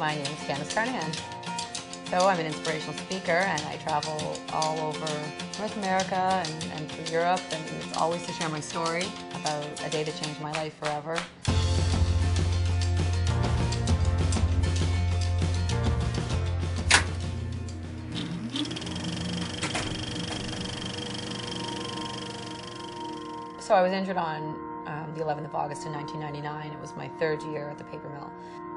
My name is Candace Carnahan. So I'm an inspirational speaker and I travel all over North America and through Europe, and it's always to share my story about a day that changed my life forever. So I was injured on the 11th of August in 1999. It was my third year at the paper mill.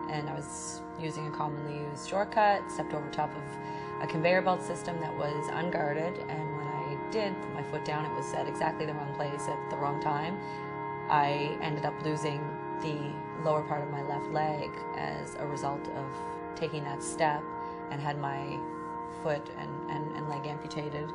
And I was using a commonly used shortcut, stepped over top of a conveyor belt system that was unguarded, and when I did put my foot down, it was at exactly the wrong place at the wrong time. I ended up losing the lower part of my left leg as a result of taking that step, and had my foot and leg amputated.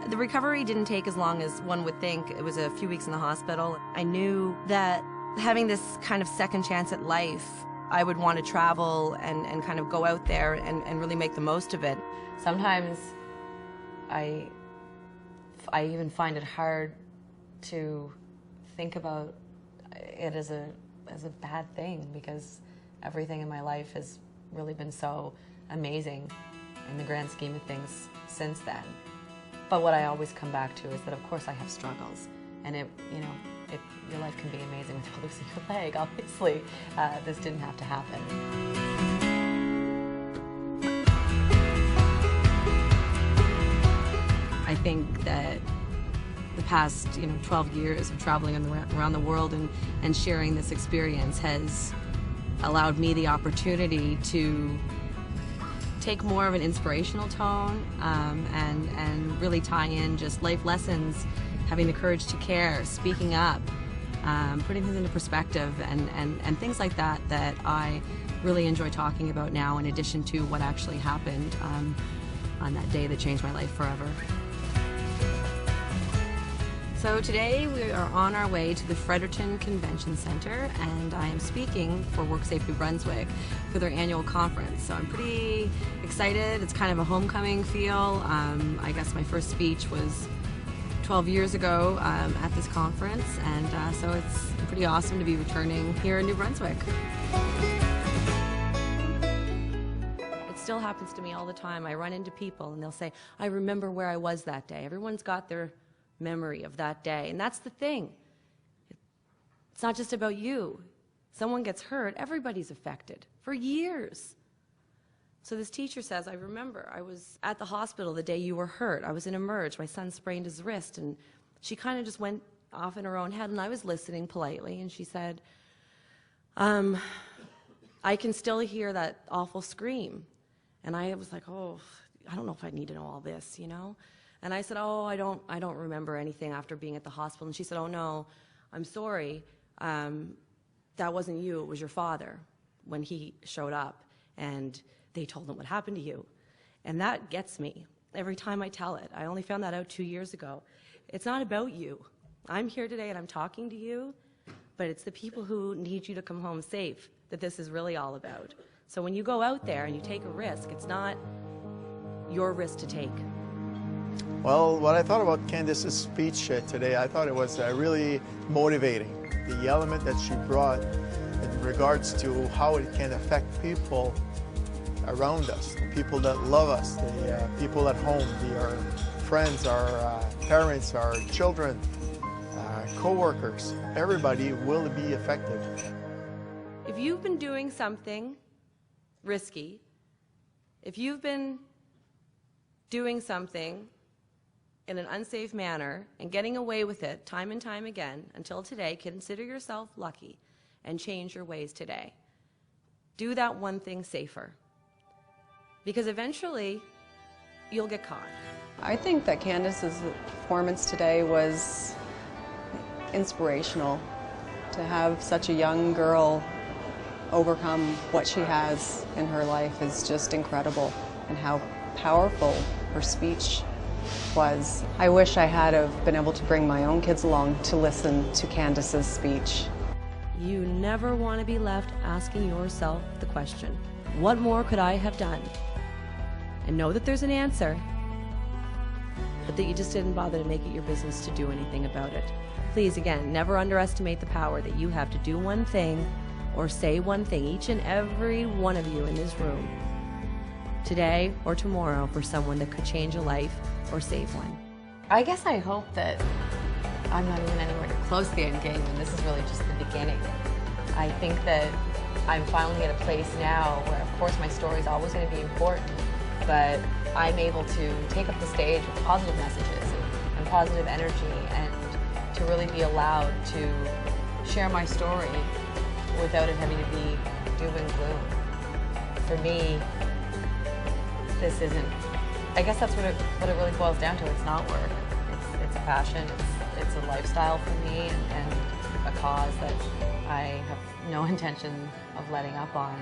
The recovery didn't take as long as one would think. It was a few weeks in the hospital. I knew that having this kind of second chance at life, I would want to travel and kind of go out there and really make the most of it. Sometimes I even find it hard to think about it as a bad thing, because everything in my life has really been so amazing in the grand scheme of things since then. But what I always come back to is that, of course, I have struggles, and your life can be amazing without losing your leg. Obviously, this didn't have to happen. I think that the past 12 years of traveling around the world and sharing this experience has allowed me the opportunity to take more of an inspirational tone and really tie in just life lessons, having the courage to care, speaking up, putting things into perspective, and things like that that I really enjoy talking about now, in addition to what actually happened on that day that changed my life forever. So today we are on our way to the Fredericton Convention Center, and I am speaking for WorkSafe New Brunswick for their annual conference. So I'm pretty excited. It's kind of a homecoming feel. I guess my first speech was 12 years ago at this conference, and so it's pretty awesome to be returning here in New Brunswick. It still happens to me all the time. I run into people and they'll say, I remember where I was that day. Everyone's got their memory of that day, and that's the thing. It's not just about you. Someone gets hurt, everybody's affected for years. So this teacher says, I remember I was at the hospital the day you were hurt. I was in Emerge. My son sprained his wrist, and she kind of just went off in her own head, and I was listening politely, and she said, I can still hear that awful scream. And I was like, oh, I don't know if I need to know all this, And I said, oh, I don't remember anything after being at the hospital. And she said, oh no, I'm sorry. That wasn't you, it was your father when he showed up and they told him what happened to you. And that gets me every time I tell it. I only found that out 2 years ago. It's not about you. I'm here today and I'm talking to you, but it's the people who need you to come home safe that this is really all about. So when you go out there and you take a risk, it's not your risk to take. Well, what I thought about Candace's speech today, I thought it was really motivating. The element that she brought in regards to how it can affect people around us, the people that love us, the people at home, our friends, our parents, our children, co-workers. Everybody will be affected. If you've been doing something risky, if you've been doing something in an unsafe manner and getting away with it time and time again until today, consider yourself lucky and change your ways today. Do that one thing safer, because eventually you'll get caught. I think that Candace's performance today was inspirational. To have such a young girl overcome what she has in her life is just incredible, and how powerful her speech was. I wish I had have been able to bring my own kids along to listen to Candace's speech. You never want to be left asking yourself the question, what more could I have done? And know that there's an answer. but that you just didn't bother to make it your business to do anything about it. Please, again, never underestimate the power that you have to do one thing or say one thing, each and every one of you in this room, today or tomorrow, for someone that could change a life or save one. I guess I hope that I'm not even anywhere close to the end game, and this is really just the beginning. I think that I'm finally at a place now where, of course, my story is always going to be important, but I'm able to take up the stage with positive messages and positive energy, and to really be allowed to share my story without it having to be doom and gloom. For me, this isn't, I guess that's what it really boils down to. It's not work. It's a passion. It's a lifestyle for me, and a cause that I have no intention of letting up on.